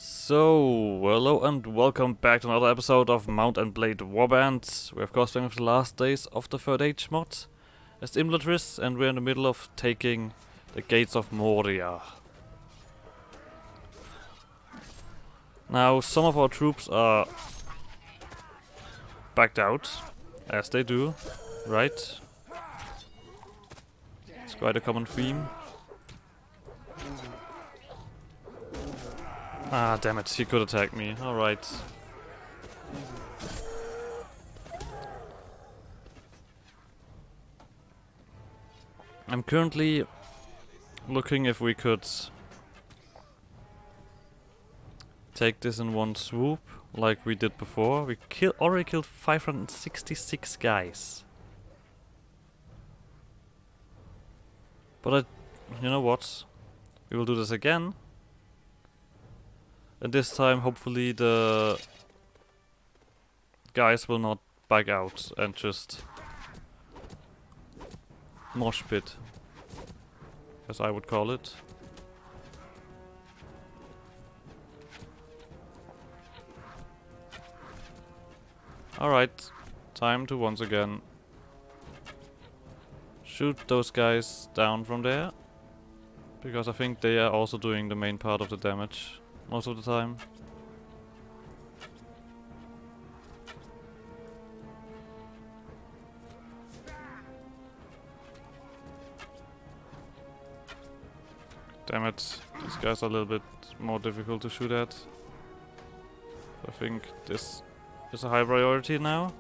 So, hello and welcome back to another episode of Mount and Blade Warband. We're of course playing with the last days of the Third Age mod as Imladris, and we're in the middle of taking the gates of Moria. Now, some of our troops are backed out, as they do, right? It's quite a common theme. Ah, damn it, he could attack me. Alright. I'm currently looking if we could take this in one swoop, like we did before. We already killed 566 guys. But you know what? We will do this again. And this time, hopefully, the guys will not back out and just mosh pit, as I would call it. Alright, time to once again shoot those guys down from there, because I think they are also doing the main part of the damage most of the time. Damn it, these guys are a little bit more difficult to shoot at. I think this is a high priority now,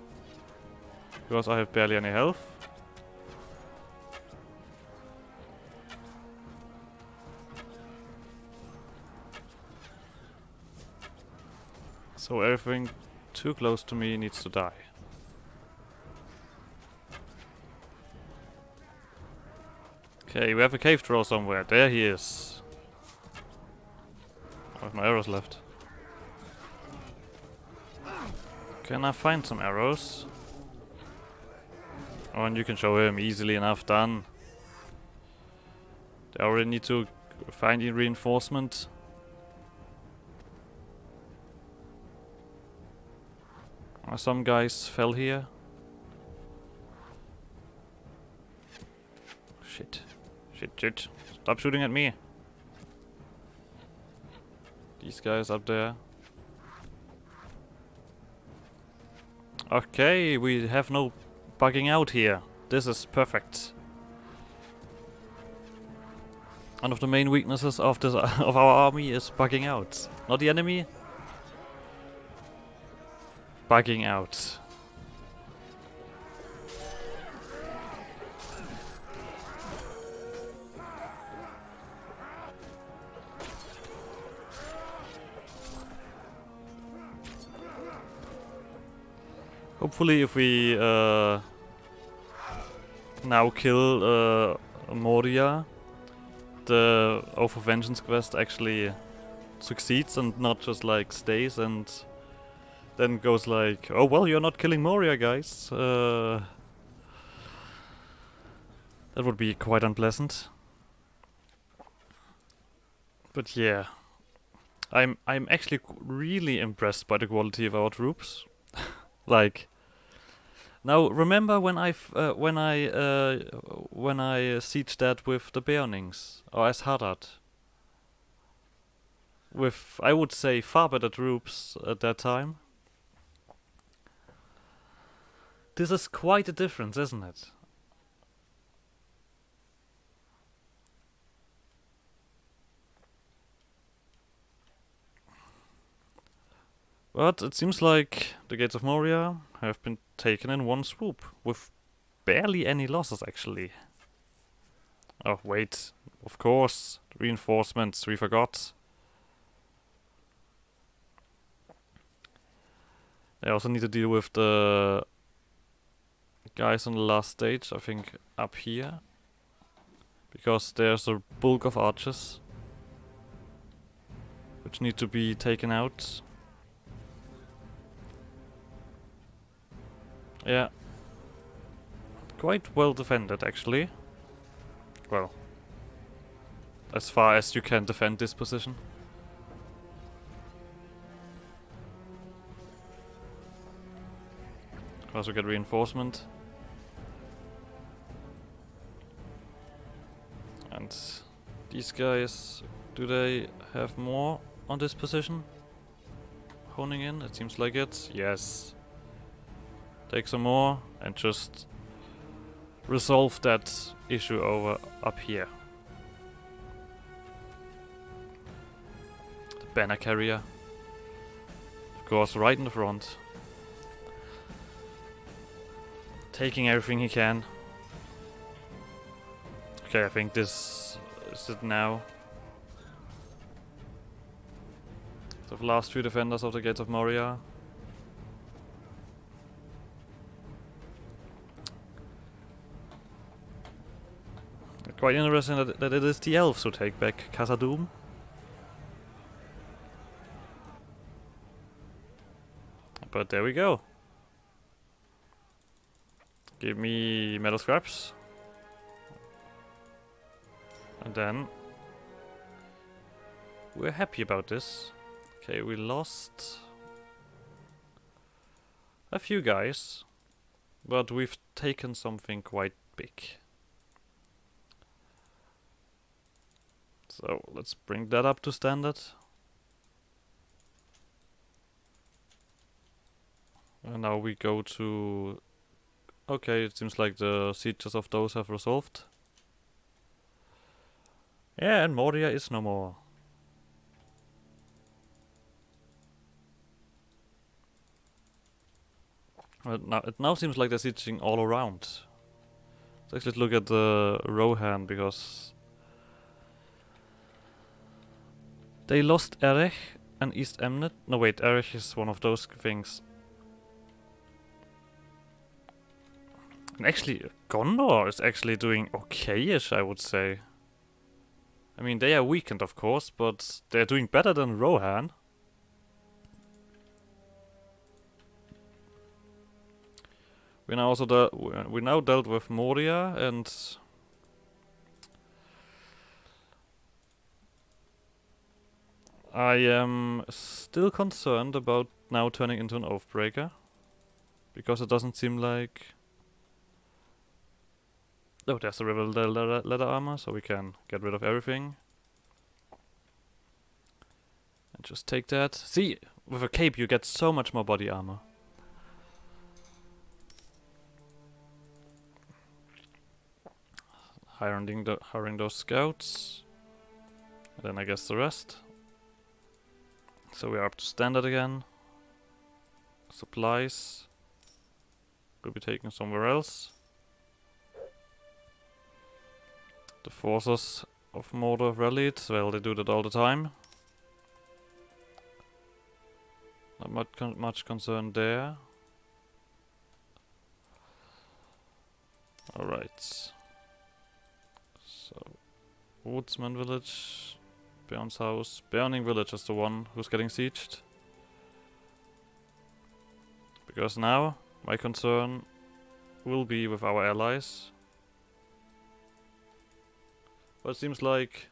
because I have barely any health. So everything too close to me needs to die. Okay, we have a cave troll somewhere. There he is. I have no arrows left. Can I find some arrows? Oh, and you can show him easily enough. Done. They already need to find the reinforcement. Some guys fell here. Shit. Shit. Stop shooting at me. These guys up there. Okay, we have no bugging out here. This is perfect. One of the main weaknesses of this of our army is bugging out. Not the enemy. Bugging out. Hopefully if we now kill Moria, the Oath of Vengeance quest actually succeeds and not just like stays and then goes like, oh well, you're not killing Moria, guys. That would be quite unpleasant. But yeah, I'm actually really impressed by the quality of our troops. Like, now remember when I sieged that with the Bearnings or as Haddad, with I would say far better troops at that time. This is quite a difference, isn't it? But it seems like the Gates of Moria have been taken in one swoop, with barely any losses actually. Oh wait, of course, reinforcements, we forgot. I also need to deal with the guys on the last stage, I think up here, because there's a bulk of archers which need to be taken out. Yeah, quite well defended actually. Well, as far as you can defend this position. Also get reinforcement. And these guys, do they have more on this position? Honing in, it seems like it. Yes. Take some more and just resolve that issue over up here. The banner carrier. Of course, right in the front. Taking everything he can. Okay, I think this is it now. The last few defenders of the Gates of Moria. Quite interesting that it is the elves who take back Khazad-dûm. But there we go. Give me metal scraps. And then we're happy about this. Okay, we lost a few guys, but we've taken something quite big. So let's bring that up to standard. And now we go to... Okay, it seems like the sieges of those have resolved. Yeah, and Moria is no more. It now seems like they're sieging all around. Let's actually look at the Rohan, because they lost Erech and East Emnet. No wait, Erech is one of those things. And actually, Gondor is actually doing okay-ish, I would say. I mean, they are weakened, of course, but they're doing better than Rohan. We now dealt with Moria, and I am still concerned about now turning into an Oathbreaker, because it doesn't seem like... Oh, there's the Rebel leather armor, so we can get rid of everything. And just take that. See, with a cape you get so much more body armor. Hiring those scouts. And then I guess the rest. So we are up to standard again. Supplies will be taken somewhere else. The forces of Mordor rallied. Well, they do that all the time. Not much concern there. Alright. So, Woodsman Village, Bjorn's house. Burning Village is the one who's getting sieged. Because now, my concern will be with our allies. But it seems like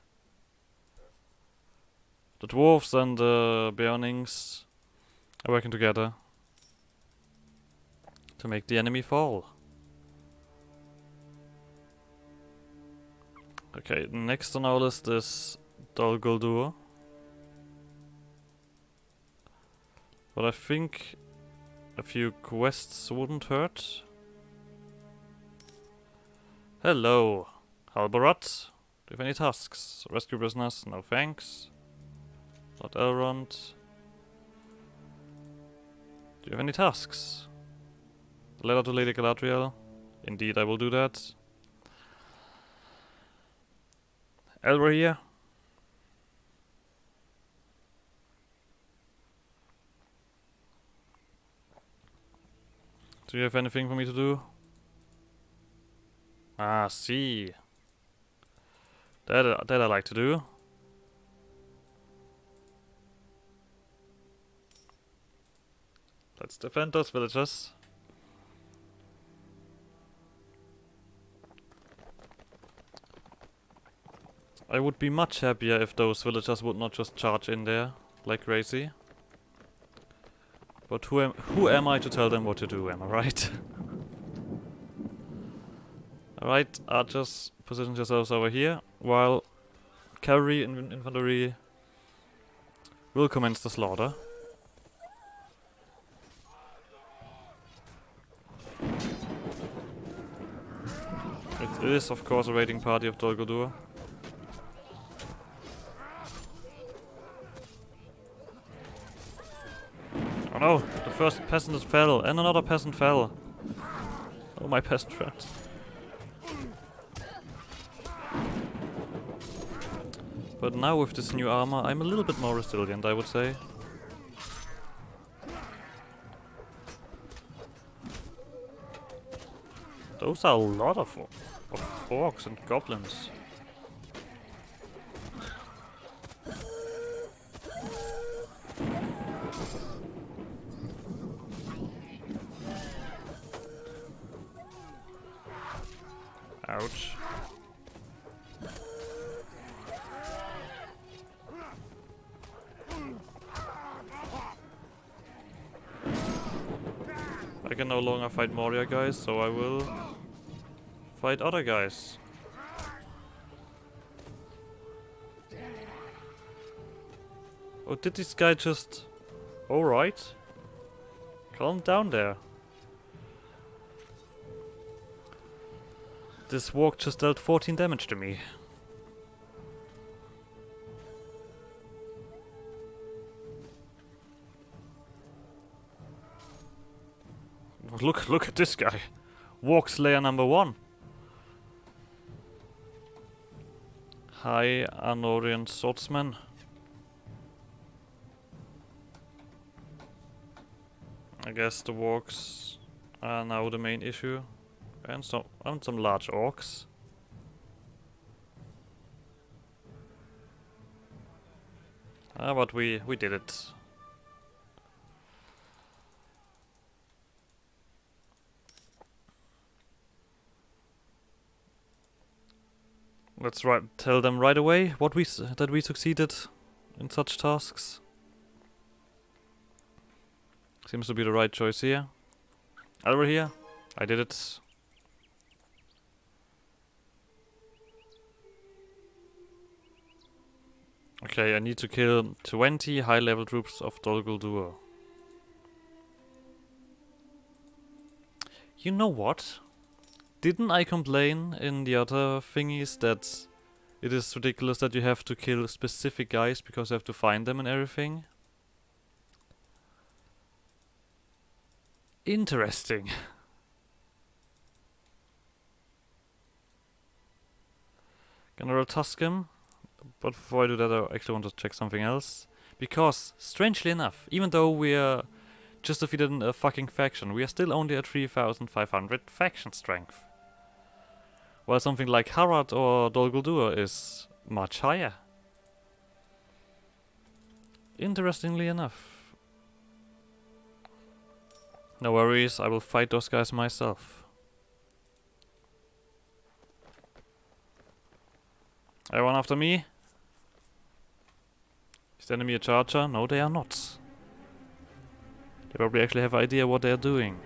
the dwarves and the Bjornings are working together to make the enemy fall. Okay, next on our list is Dol Guldur. But I think a few quests wouldn't hurt. Hello, Halbarot. Do you have any tasks? Rescue prisoners? No thanks. Lord Elrond. Do you have any tasks? Letter to Lady Galadriel? Indeed, I will do that. Elra here. Do you have anything for me to do? Ah, see. That I like to do. Let's defend those villagers. I would be much happier if those villagers would not just charge in there like crazy. But who am I to tell them what to do, am I right? Alright, archers, position yourselves over here, while cavalry and infantry will commence the slaughter. It is, of course, a raiding party of Dol Guldur. Oh no, the first peasant fell, and another peasant fell. Oh, my peasant friends. But now with this new armor, I'm a little bit more resilient, I would say. Those are a lot of orcs and goblins. Ouch. I can no longer fight Moria guys, so I will fight other guys. Oh, did this guy just... Alright. Calm down there. This walk just dealt 14 damage to me. Look at this guy. Walk Slayer number 1. High Arnorian swordsman. I guess the walks are now the main issue. And some large orcs. Ah, but we did it. Let's tell them right away that we succeeded in such tasks. Seems to be the right choice here. Over here, I did it. Okay, I need to kill 20 high-level troops of Dol Guldur. You know what? Didn't I complain in the other thingies that it is ridiculous that you have to kill specific guys because you have to find them and everything? Interesting. General Tuscan. But before I do that, I actually want to check something else. Because, strangely enough, even though we are just defeated in a fucking faction, we are still only at 3,500 faction strength. While something like Harad or Dol Guldur is much higher. Interestingly enough. No worries, I will fight those guys myself. Everyone after me? Is the enemy a charger? No, they are not. They probably actually have an idea what they are doing.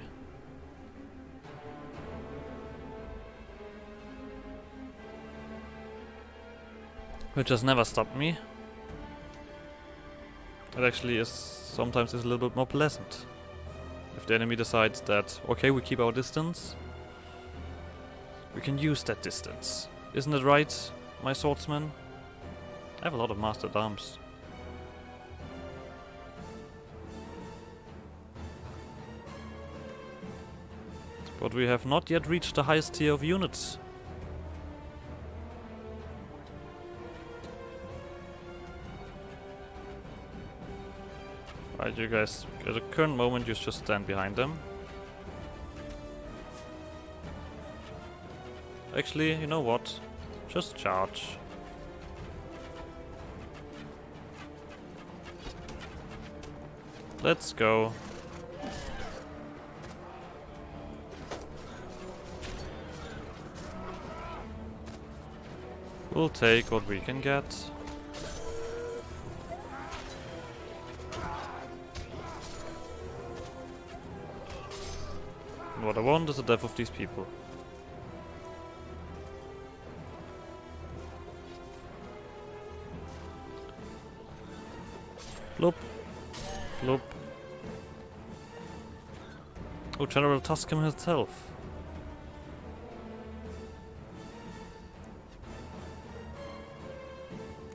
Which has never stopped me. It actually is sometimes a little bit more pleasant. If the enemy decides that, okay, we keep our distance, we can use that distance. Isn't it right, my swordsman? I have a lot of mastered arms. But we have not yet reached the highest tier of units. Right, you guys, at the current moment, you just stand behind them. Actually, you know what? Just charge. Let's go. We'll take what we can get. what I want is the death of these people. Bloop. Bloop. Oh, General Tuscan himself.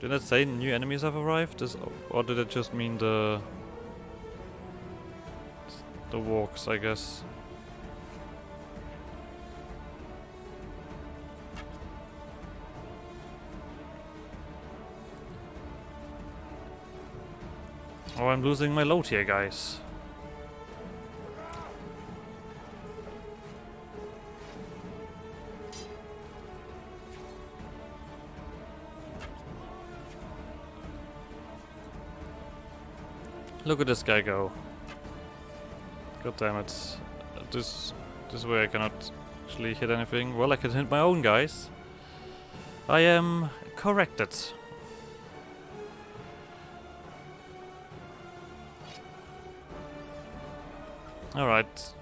Did it say new enemies have arrived? Or did it just mean the walks, I guess? Oh, I'm losing my load here, guys. Look at this guy go. God damn it. This way I cannot actually hit anything. Well, I can hit my own guys. I am corrected. Alright.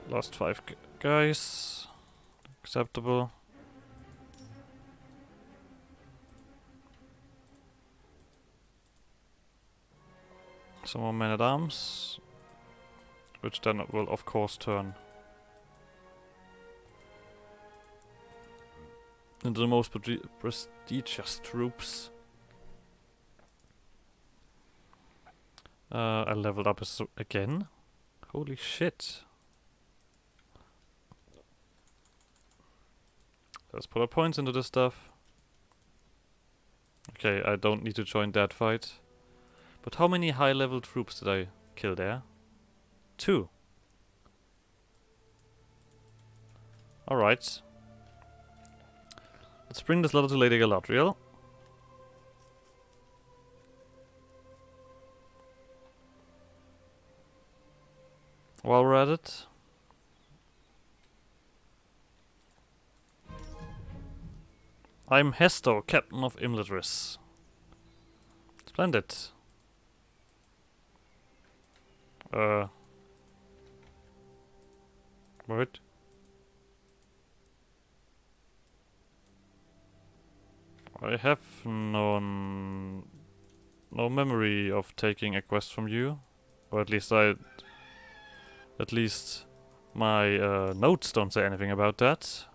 Lost 5 guys. Acceptable. Some more men-at-arms, which then will of course turn into the most prestigious troops. I leveled up again. Holy shit. Let's put our points into this stuff. Okay, I don't need to join that fight. But how many high-level troops did I kill there? 2. Alright. Let's bring this letter to Lady Galadriel. While we're at it. I'm Hestor, Captain of Imladris. Splendid. What? I have no memory of taking a quest from you, or at least my notes don't say anything about that.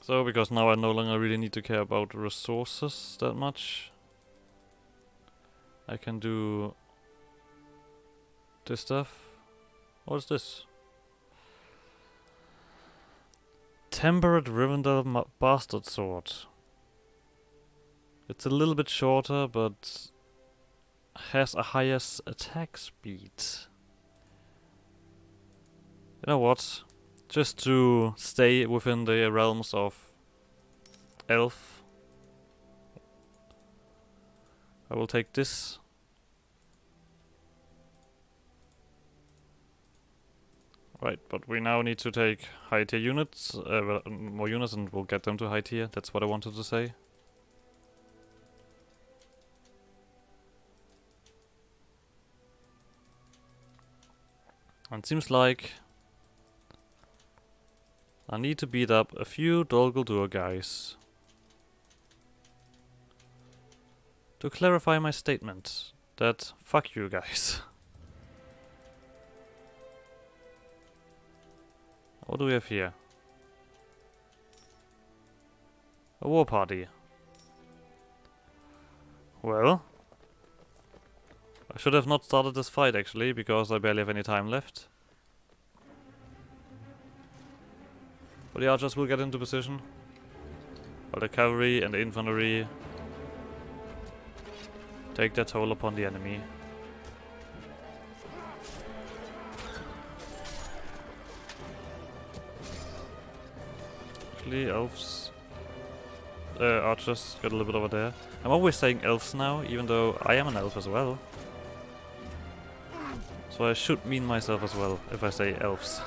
So, because now I no longer really need to care about resources that much, I can do this stuff. What is this? Temperate Rivendell Bastard Sword. It's a little bit shorter, but has a higher attack speed. You know what? Just to stay within the realms of elf, I will take this. Right, but we now need to take high tier units, more units, and we'll get them to high tier. That's what I wanted to say. And it seems like I need to beat up a few Dol Guldur guys. To clarify my statement that fuck you guys. What do we have here? A war party. Well, I should have not started this fight actually, because I barely have any time left. But the archers will get into position. While the cavalry and the infantry take their toll upon the enemy. Actually, elves... archers got a little bit over there. I'm always saying elves now, even though I am an elf as well. So I should mean myself as well, if I say elves.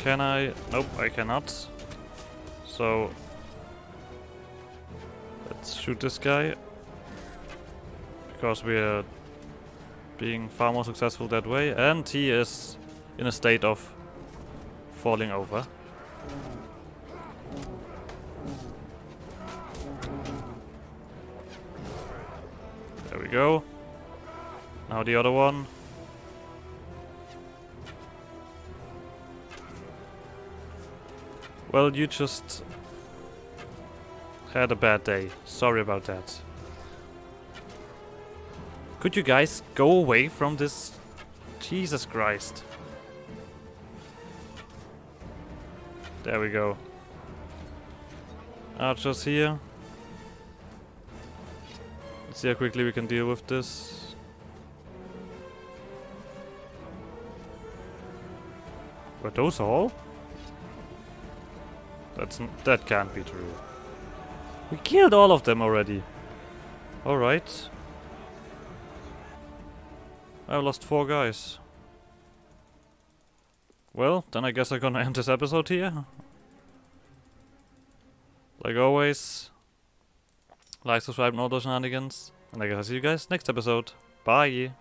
Can I? Nope, I cannot. So let's shoot this guy. Because we are being far more successful that way. And he is in a state of falling over. There we go. Now the other one. Well, you just had a bad day. Sorry about that. Could you guys go away from this? Jesus Christ. There we go. Archers here. Let's see how quickly we can deal with this. Were those all? That can't be true. We killed all of them already. Alright. I lost 4 guys. Well, then I guess I'm gonna end this episode here. Like always, like, subscribe, and all those shenanigans. And I guess I'll see you guys next episode. Bye!